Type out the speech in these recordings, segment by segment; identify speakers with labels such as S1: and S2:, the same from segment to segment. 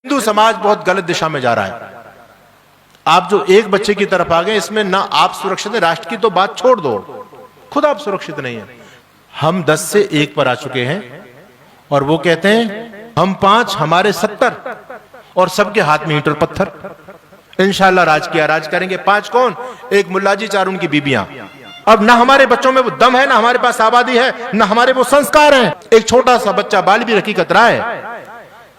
S1: हिंदू समाज बहुत गलत दिशा में जा रहा है। आप जो एक बच्चे की तरफ आ गए, इसमें ना आप सुरक्षित है, राष्ट्र की तो बात छोड़ दो, खुद आप सुरक्षित नहीं है। हम 10 से 1 पर आ चुके हैं और वो कहते हैं हम 5 हमारे 70 और सबके हाथ में ईंट और पत्थर। इंशाल्लाह राज करेंगे। 5 कौन? एक मुल्लाजी, 4 उनकी बीबियां। अब ना हमारे बच्चों में वो दम है, ना हमारे पास आबादी है, ना हमारे वो संस्कार हैं। एक छोटा सा बच्चा बाल भी रखी कतरा है,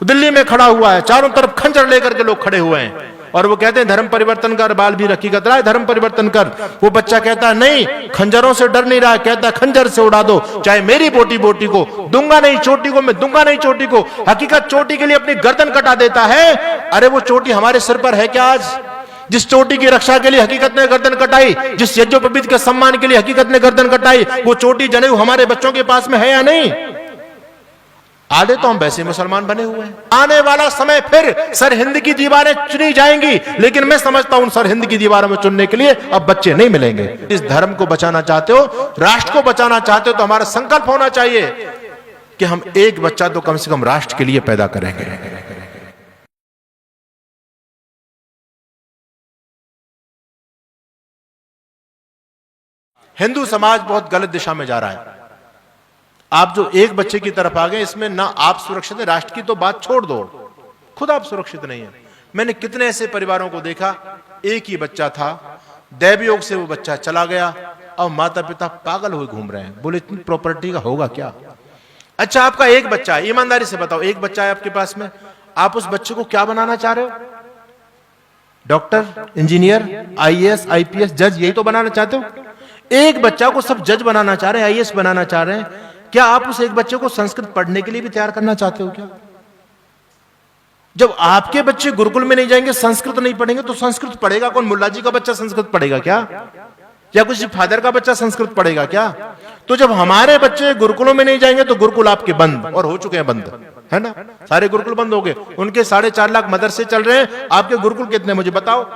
S1: दिल्ली में खड़ा हुआ है, चारों तरफ खंजर लेकर के लोग खड़े हुए हैं और वो कहते हैं धर्म परिवर्तन कर, बाल भी रखी कतरा है, धर्म परिवर्तन कर। वो बच्चा कहता है नहीं, खंजरों से डर नहीं रहा, कहता है खंजर से उड़ा दो, चाहे मेरी बोटी बोटी को, दूंगा नहीं चोटी को, मैं दूंगा नहीं चोटी को। हकीकत चोटी के लिए अपनी गर्दन कटा देता है। अरे वो चोटी हमारे सिर पर है क्या आज? जिस चोटी की रक्षा के लिए हकीकत ने गर्दन कटाई, जिस यज्ञोपवीत के सम्मान के लिए हकीकत ने गर्दन कटाई, वो चोटी जनेऊ हमारे बच्चों के पास में है या नहीं? आधे तो हम वैसे मुसलमान बने हुए हैं। आने वाला समय फिर सरहिंद की दीवारें चुनी जाएंगी, लेकिन मैं समझता हूं सरहिंद की दीवारों में चुनने के लिए अब बच्चे नहीं मिलेंगे। इस धर्म को बचाना चाहते हो, राष्ट्र को बचाना चाहते हो, तो हमारा संकल्प होना चाहिए कि हम एक बच्चा तो कम से कम राष्ट्र के लिए पैदा करेंगे। हिंदू समाज बहुत गलत दिशा में जा रहा है। आप जो एक बच्चे की तरफ आ गए, इसमें ना आप सुरक्षित है, राष्ट्र की तो बात छोड़ दो, खुद आप सुरक्षित नहीं है। मैंने कितने ऐसे परिवारों को देखा, एक ही बच्चा था, दैवयोग से वो बच्चा चला गया, अब माता पिता पागल हुए घूम रहे हैं, बोले इतनी प्रॉपर्टी का होगा क्या? अच्छा, आपका एक बच्चा है, ईमानदारी से बताओ, एक बच्चा है आपके पास में, आप उस बच्चे को क्या बनाना चाह रहे हो? डॉक्टर, इंजीनियर, IAS, IPS, जज, यही तो बनाना चाहते हो? एक बच्चा को सब जज बनाना चाह रहे हैं, IAS बनाना चाह रहे हैं। क्या आप उस एक बच्चे को संस्कृत पढ़ने के लिए भी तैयार करना चाहते हो क्या? जब आपके बच्चे गुरुकुल में नहीं जाएंगे, संस्कृत नहीं पढ़ेंगे, तो संस्कृत पढ़ेगा कौन? मुल्लाजी का बच्चा संस्कृत पढ़ेगा क्या? या किसी फादर का बच्चा संस्कृत पढ़ेगा क्या? तो जब हमारे बच्चे गुरुकुलों में नहीं जाएंगे तो गुरुकुल आपके बंद, और हो चुके हैं बंद, है ना? सारे गुरुकुल बंद हो गए, उनके 4.5 लाख मदरसे चल रहे हैं, आपके गुरुकुल कितने मुझे बताओ?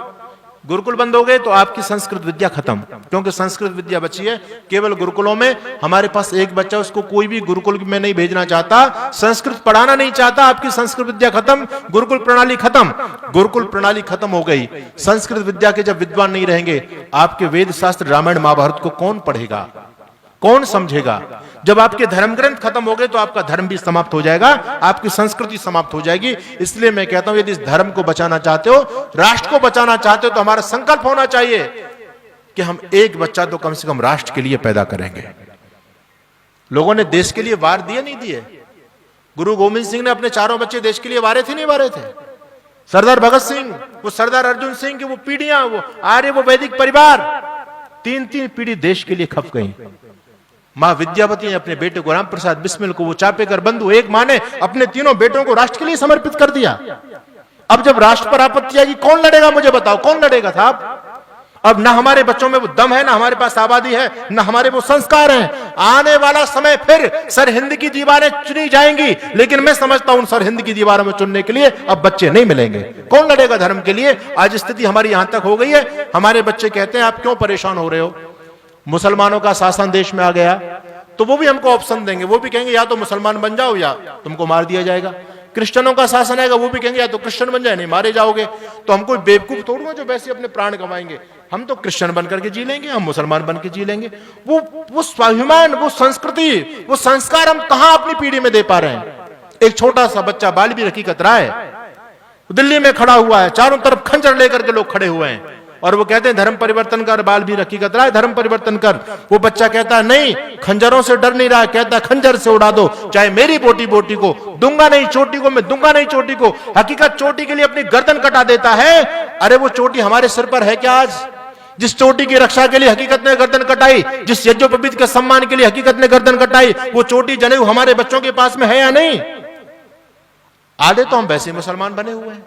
S1: गुरुकुल बंद हो गए तो आपकी संस्कृत विद्या खत्म, क्योंकि संस्कृत विद्या बची है केवल गुरुकुलों में। हमारे पास एक बच्चा, उसको कोई भी गुरुकुल में नहीं भेजना चाहता, संस्कृत पढ़ाना नहीं चाहता, आपकी संस्कृत विद्या खत्म, गुरुकुल प्रणाली खत्म। गुरुकुल प्रणाली खत्म हो गई, संस्कृत विद्या के जब विद्वान नहीं रहेंगे, आपके वेद शास्त्र रामायण महाभारत को कौन पढ़ेगा, कौन समझेगा? जब आपके धर्म ग्रंथ खत्म हो गए तो आपका धर्म भी समाप्त हो जाएगा, आपकी संस्कृति समाप्त हो जाएगी। इसलिए मैं कहता हूं, यदि इस धर्म को बचाना चाहते हो, राष्ट्र को बचाना चाहते हो, तो हमारा संकल्प होना चाहिए कि हम एक बच्चा तो कम से कम राष्ट्र के लिए पैदा करेंगे। लोगों ने देश के लिए वार दिए नहीं दिए? गुरु गोविंद सिंह ने अपने 4 बच्चे देश के लिए वारे थे नहीं वारे थे? सरदार भगत सिंह, वो सरदार अर्जुन सिंह की वो पीढ़ियां, वो आर्य, वो वैदिक परिवार, 3-3 पीढ़ी देश के लिए खप गई। मां विद्यावती ने अपने बेटे को, राम प्रसाद बिस्मिल को, वो चापेकर बंधु, एक मां ने अपने 3 बेटों को राष्ट्र के लिए समर्पित कर दिया। अब जब राष्ट्र पर आपत्ति आएगी, कौन लड़ेगा? मुझे बताओ, कौन लड़ेगा साहब? अब ना हमारे बच्चों में वो दम है, ना हमारे पास आबादी है, ना हमारे वो संस्कार हैं। आने वाला समय फिर सरहिंद की दीवारें चुनी जाएंगी, लेकिन मैं समझता हूं सरहिंद की दीवारों में चुनने के लिए अब बच्चे नहीं मिलेंगे। कौन लड़ेगा धर्म के लिए? आज स्थिति हमारी यहां तक हो गई है, हमारे बच्चे कहते हैं आप क्यों परेशान हो रहे हो? मुसलमानों का शासन देश में आ गया तो वो भी हमको ऑप्शन देंगे, वो भी कहेंगे या तो मुसलमान बन जाओ या तुमको मार दिया जाएगा। क्रिश्चियनों का शासन आएगा, वो भी कहेंगे या तो क्रिश्चियन बन जाए, नहीं मारे जाओगे। तो हम कोई बेवकूफ थोड़ी ना जो वैसे अपने प्राण गंवाएंगे। हम तो क्रिश्चियन बनकर के जी लेंगे, हम मुसलमान बन के जी लेंगे। वो स्वाभिमान, वो संस्कृति, वो संस्कार हम कहां अपनी पीढ़ी में दे पा रहे हैं? एक छोटा सा बच्चा बाल भी रखी कतरा है, दिल्ली में खड़ा हुआ है, चारों तरफ खंजर लेकर के लोग खड़े हुए हैं और वो कहते हैं धर्म परिवर्तन कर, बाल भी रखी कतरा है, धर्म परिवर्तन कर। वो बच्चा कहता है नहीं, खंजरों से डर नहीं रहा, कहता है खंजर से उड़ा दो, चाहे मेरी बोटी बोटी को, दूंगा नहीं चोटी को, मैं दूंगा नहीं चोटी को। हकीकत चोटी के लिए अपनी गर्दन कटा देता है। अरे वो चोटी हमारे सिर पर है क्या आज? जिस चोटी की रक्षा के लिए हकीकत ने गर्दन कटाई, जिस यज्ञोपवीत के सम्मान के लिए हकीकत ने गर्दन कटाई, वो चोटी जनेऊ हमारे बच्चों के पास में है या नहीं? आधे तो हम वैसे मुसलमान बने हुए हैं।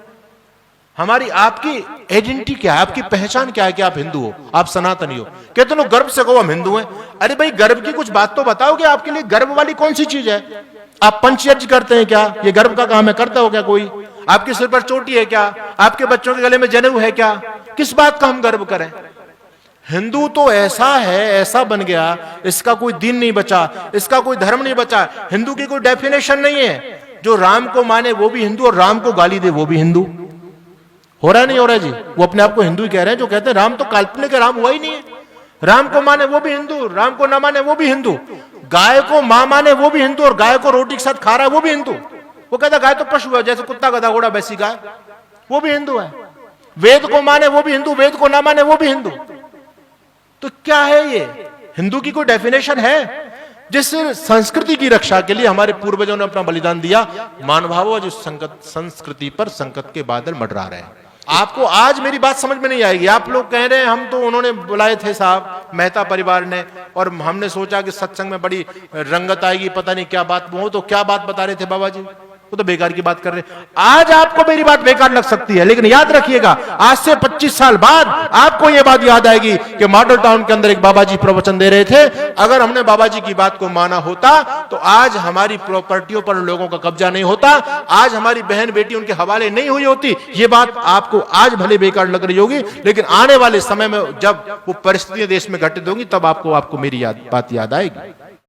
S1: हमारी, आपकी आइडेंटिटी क्या है? आपकी पहचान क्या है कि आप हिंदू हो, आप सनातनी हो? कहते लोग गर्व से कहो हम हिंदू हैं। अरे भाई, गर्व की कुछ बात तो बताओ कि आपके लिए गर्व वाली कौन सी चीज है? आप पंचयज्ञ करते हैं क्या? ये गर्व का काम है? करता हो क्या कोई? आपके सिर पर चोटी है क्या? आपके बच्चों के गले में जनेऊ है क्या? किस बात का हम गर्व करें? हिंदू तो ऐसा है, ऐसा बन गया, इसका कोई दीन नहीं बचा, इसका कोई धर्म नहीं बचा, हिंदू की कोई डेफिनेशन नहीं है। जो राम को माने वो भी हिंदू और राम को गाली दे वो भी हिंदू। हो रहा नहीं हो रहा जी? वो अपने आप को हिंदू ही कह रहे हैं, जो कहते हैं राम तो काल्पनिक है, राम हुआ ही नहीं है। राम को माने वो भी हिंदू, राम को ना माने वो भी हिंदू। गाय को मां माने वो भी हिंदू और गाय को रोटी के साथ खा रहा है वो भी हिंदू। वो कहता गाय तो पशु है, जैसे कुत्ता गधा घोड़ा वैसी गाय, वो भी हिंदू है। वेद को माने वो भी हिंदू, वेद को ना माने वो भी हिंदू। तो क्या है ये? हिंदू की कोई डेफिनेशन है? जिस संस्कृति की रक्षा के लिए हमारे पूर्वजों ने अपना बलिदान दिया, मानभावो जो संस्कृति पर संकट के बादल मंडरा रहे हैं। आपको आज मेरी बात समझ में नहीं आएगी। आप लोग कह रहे हैं हम तो, उन्होंने बुलाए थे साहब मेहता परिवार ने, और हमने सोचा कि सत्संग में बड़ी रंगत आएगी, पता नहीं क्या बात। वो तो क्या बात बता रहे थे बाबा जी, वो तो बेकार की बात कर रहे हैं। आज आपको मेरी बात बेकार लग सकती है, लेकिन याद रखिएगा आज से 25 साल बाद आपको यह बात याद आएगी कि मॉडल टाउन के अंदर एक बाबा जी प्रवचन दे रहे थे। अगर हमने बाबा जी की बात को माना होता तो आज हमारी प्रॉपर्टियों पर लोगों का कब्जा नहीं होता, आज हमारी बहन बेटी उनके हवाले नहीं हुई होती। यह बात आपको आज भले बेकार लग रही होगी, लेकिन आने वाले समय में जब वो परिस्थितियां देश में घटित होंगी तब आपको मेरी बात याद आएगी।